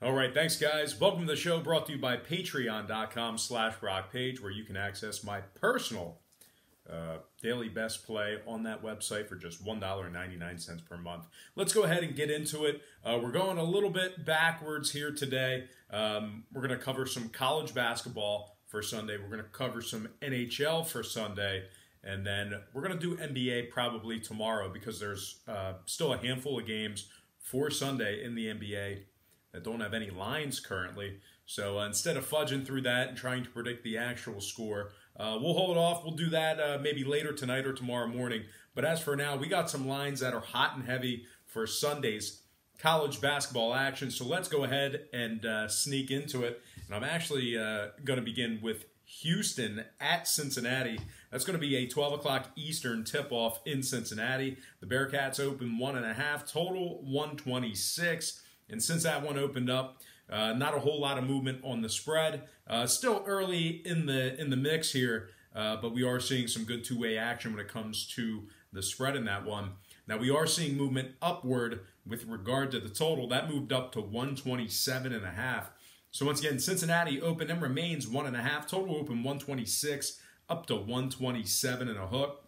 All right, thanks, guys. Welcome to the show, brought to you by patreon.com/rockpage, where you can access my personal daily best play on that website for just $1.99 per month. Let's go ahead and get into it. We're going a little bit backwards here today. We're going to cover some college basketball for Sunday. We're going to cover some NHL for Sunday. And then we're going to do NBA probably tomorrow because there's still a handful of games for Sunday in the NBA that don't have any lines currently. So instead of fudging through that and trying to predict the actual score, we'll hold off. We'll do that maybe later tonight or tomorrow morning. But as for now, we got some lines that are hot and heavy for Sunday's college basketball action. So let's go ahead and sneak into it. And I'm actually going to begin with Houston at Cincinnati. That's going to be a 12 o'clock Eastern tip-off in Cincinnati. The Bearcats open 1.5, total 126. And since that one opened up, not a whole lot of movement on the spread. Still early in the mix here, but we are seeing some good two-way action when it comes to the spread in that one. Now, we are seeing movement upward with regard to the total. That moved up to 127.5. So once again, Cincinnati open and remains 1.5. Total open 126 up to 127 and a hook.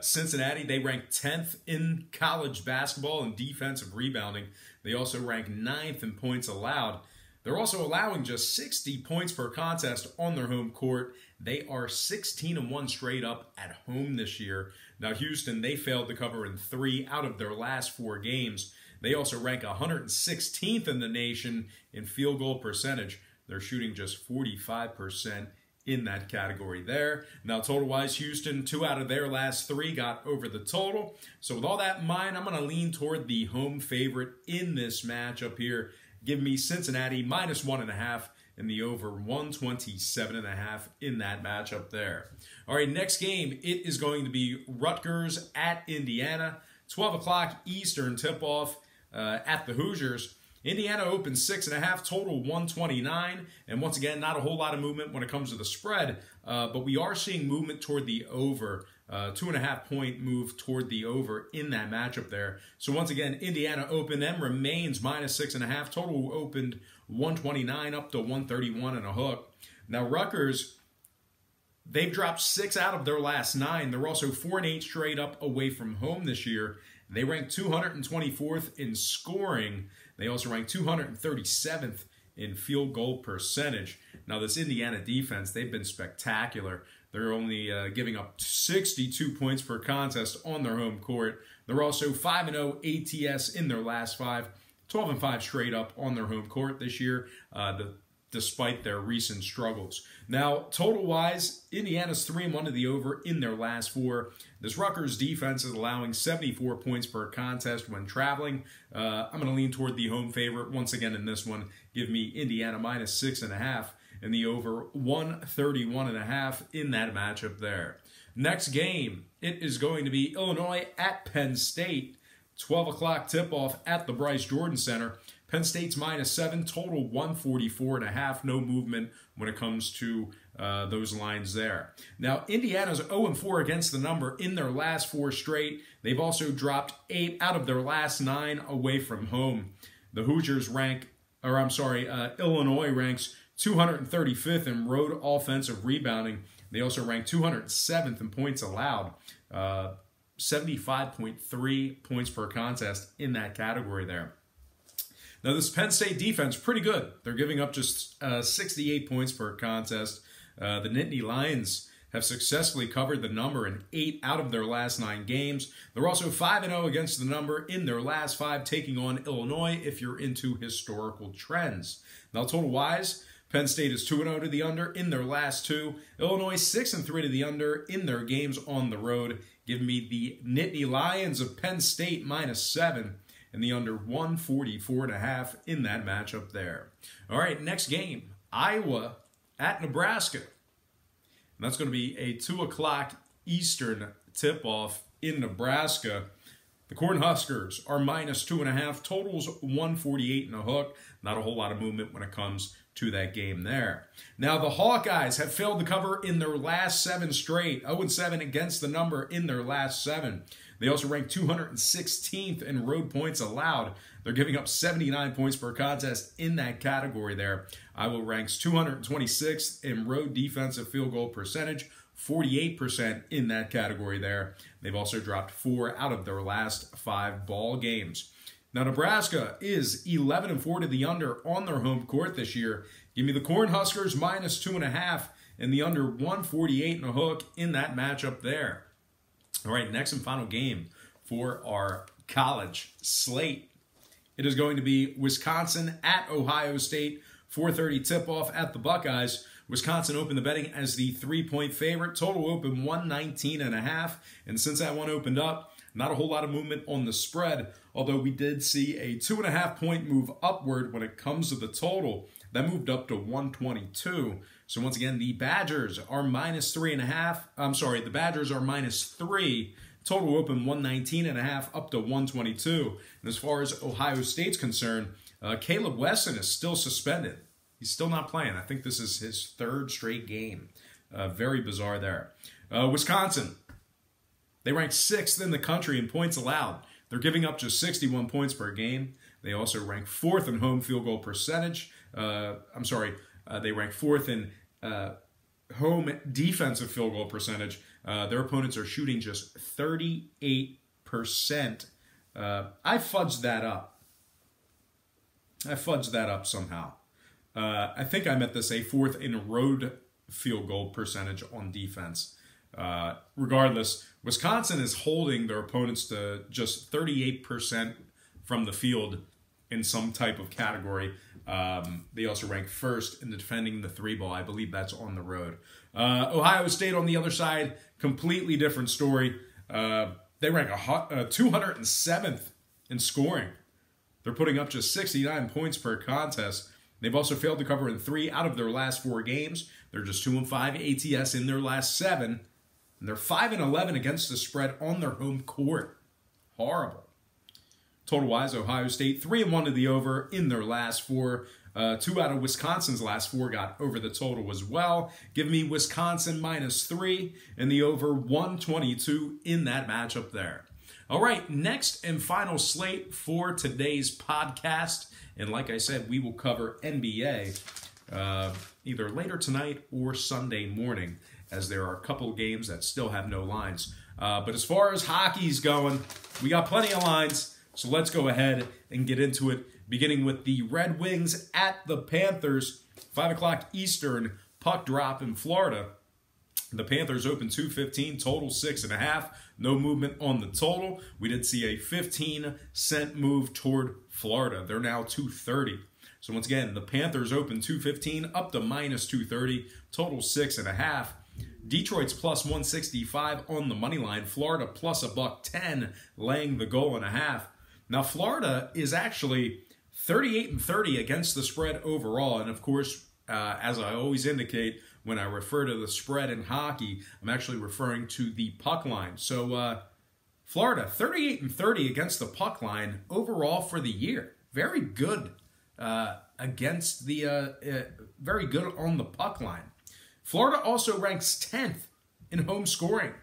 Cincinnati, they rank 10th in college basketball in defensive rebounding. They also rank 9th in points allowed. They're also allowing just 60 points per contest on their home court. They are 16-1 straight up at home this year. Now, Houston, they failed to cover in 3 out of their last 4 games. They also rank 116th in the nation in field goal percentage. They're shooting just 45% in that category there. Now, total-wise, Houston, 2 out of their last 3 got over the total. So with all that in mind, I'm going to lean toward the home favorite in this matchup here. Give me Cincinnati minus 1.5 and the over 127.5 in that matchup there. All right, next game, it is going to be Rutgers at Indiana. 12 o'clock Eastern tip-off at the Hoosiers. Indiana opens 6.5, total 129, and once again, not a whole lot of movement when it comes to the spread, but we are seeing movement toward the over, 2.5 point move toward the over in that matchup there. So once again, Indiana open and remains minus 6.5, total opened 129 up to 131 and a hook. Now Rutgers, they've dropped 6 out of their last 9. They're also 4-8 straight up away from home this year. They rank 224th in scoring. They also rank 237th in field goal percentage. Now, this Indiana defense, they've been spectacular. They're only giving up 62 points per contest on their home court. They're also 5-0 ATS in their last 5, 12-5 straight up on their home court this year, despite their recent struggles. Now, total-wise, Indiana's 3-1 to the over in their last 4. This Rutgers defense is allowing 74 points per contest when traveling. I'm going to lean toward the home favorite once again in this one. Give me Indiana minus 6.5 and the over 131.5 in that matchup there. Next game, it is going to be Illinois at Penn State. 12 o'clock tip-off at the Bryce Jordan Center. Penn State's minus 7, total 144.5. No movement when it comes to those lines there. Now, Indiana's 0-4 against the number in their last 4 straight. They've also dropped 8 out of their last 9 away from home. The Hoosiers Illinois ranks 235th in road offensive rebounding. They also rank 207th in points allowed. 75.3 points per contest in that category there. Now, this Penn State defense, pretty good. They're giving up just 68 points per contest. The Nittany Lions have successfully covered the number in 8 out of their last 9 games. They're also 5-0 against the number in their last 5, taking on Illinois if you're into historical trends. Now, total-wise, Penn State is 2-0 to the under in their last 2. Illinois 6-3 to the under in their games on the road. Give me the Nittany Lions of Penn State minus 7. And the under 144.5 in that matchup there. All right, next game, Iowa at Nebraska. And that's going to be a 2 o'clock Eastern tip-off in Nebraska. The Cornhuskers are minus 2.5. Totals 148 and a hook. Not a whole lot of movement when it comes to that game there. Now, the Hawkeyes have failed to cover in their last 7 straight. 0-7 against the number in their last 7. They also rank 216th in road points allowed. They're giving up 79 points per contest in that category there. Iowa ranks 226th in road defensive field goal percentage, 48% in that category there. They've also dropped 4 out of their last 5 ball games. Now, Nebraska is 11-4 to the under on their home court this year. Give me the Cornhuskers minus 2.5 and the under 148 and a hook in that matchup there. All right, next and final game for our college slate. It is going to be Wisconsin at Ohio State, 4:30 tip-off at the Buckeyes. Wisconsin opened the betting as the 3-point favorite. Total open 119.5. And since that one opened up, not a whole lot of movement on the spread, although we did see a 2.5-point move upward when it comes to the total. That moved up to 122. So once again, the Badgers are minus 3.5. I'm sorry, the Badgers are minus 3. Total open 119.5 up to 122. And as far as Ohio State's concerned, Caleb Wesson is still suspended. He's still not playing. I think this is his 3rd straight game. Very bizarre there. Wisconsin, they rank 6th in the country in points allowed. They're giving up just 61 points per game. They also rank 4th in home field goal percentage. They rank 4th in home defensive field goal percentage. Their opponents are shooting just 38%. I fudged that up. Somehow. I think I meant to say 4th in road field goal percentage on defense. Regardless, Wisconsin is holding their opponents to just 38% from the field in some type of category. They also rank 1st in defending the 3-ball. I believe that's on the road. Ohio State on the other side, completely different story. They rank 207th in scoring. They're putting up just 69 points per contest. They've also failed to cover in 3 out of their last 4 games. They're just 2-5 ATS in their last 7. And they're 5-11 against the spread on their home court. Horrible. Total-wise, Ohio State 3-1 to the over in their last 4. 2 out of Wisconsin's last 4 got over the total as well. Give me Wisconsin minus 3 and the over 122 in that matchup there. All right, next and final slate for today's podcast. And like I said, we will cover NBA either later tonight or Sunday morning, as there are a couple of games that still have no lines. But as far as hockey's going, we got plenty of lines. So let's go ahead and get into it, beginning with the Red Wings at the Panthers. 5 o'clock Eastern, puck drop in Florida. The Panthers open 2.15, total 6.5. No movement on the total. We did see a 15-cent move toward Florida. They're now 2.30. So once again, the Panthers open 2.15 up to minus 2.30, total 6.5. Detroit's plus 165 on the money line. Florida plus $1.10, laying the goal and a half. Now Florida is actually 38-30 against the spread overall, and of course, as I always indicate, when I refer to the spread in hockey, I'm actually referring to the puck line. So Florida, 38-30 against the puck line overall for the year. Very good against the, very good on the puck line. Florida also ranks 10th in home scoring.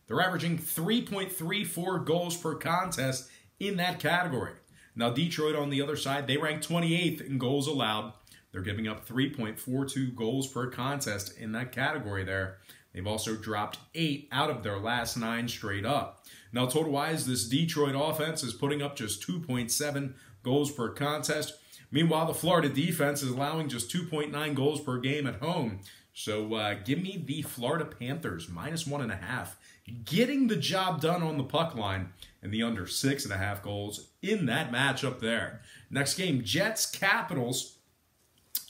They're averaging 3.34 goals per contest in that category. Now Detroit on the other side, they rank 28th in goals allowed. They're giving up 3.42 goals per contest in that category there. They've also dropped 8 out of their last 9 straight up. Now, total-wise, this Detroit offense is putting up just 2.7 goals per contest. Meanwhile, the Florida defense is allowing just 2.9 goals per game at home. So give me the Florida Panthers, minus 1.5. Getting the job done on the puck line and the under 6.5 goals in that matchup there. Next game, Jets-Capitals.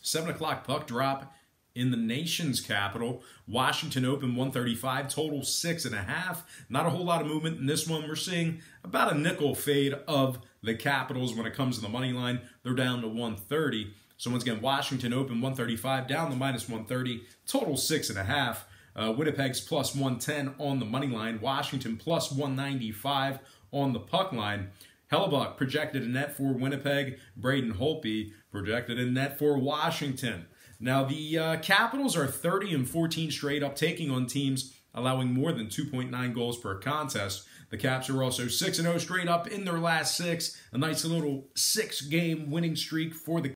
7 o'clock puck drop in the nation's capital. Washington open 135, total 6.5. Not a whole lot of movement in this one. We're seeing about a nickel fade of the Capitals when it comes to the money line. They're down to 130. So once again, Washington open 135, down to minus 130, total 6.5. Winnipeg's plus 110 on the money line. Washington plus 195 on the puck line. Hellebuck projected in net for Winnipeg. Braden Holtby projected in net for Washington. Now, the Capitals are 30-14 straight up, taking on teams allowing more than 2.9 goals per contest. The Caps are also 6-0 straight up in their last 6. A nice little 6-game winning streak for the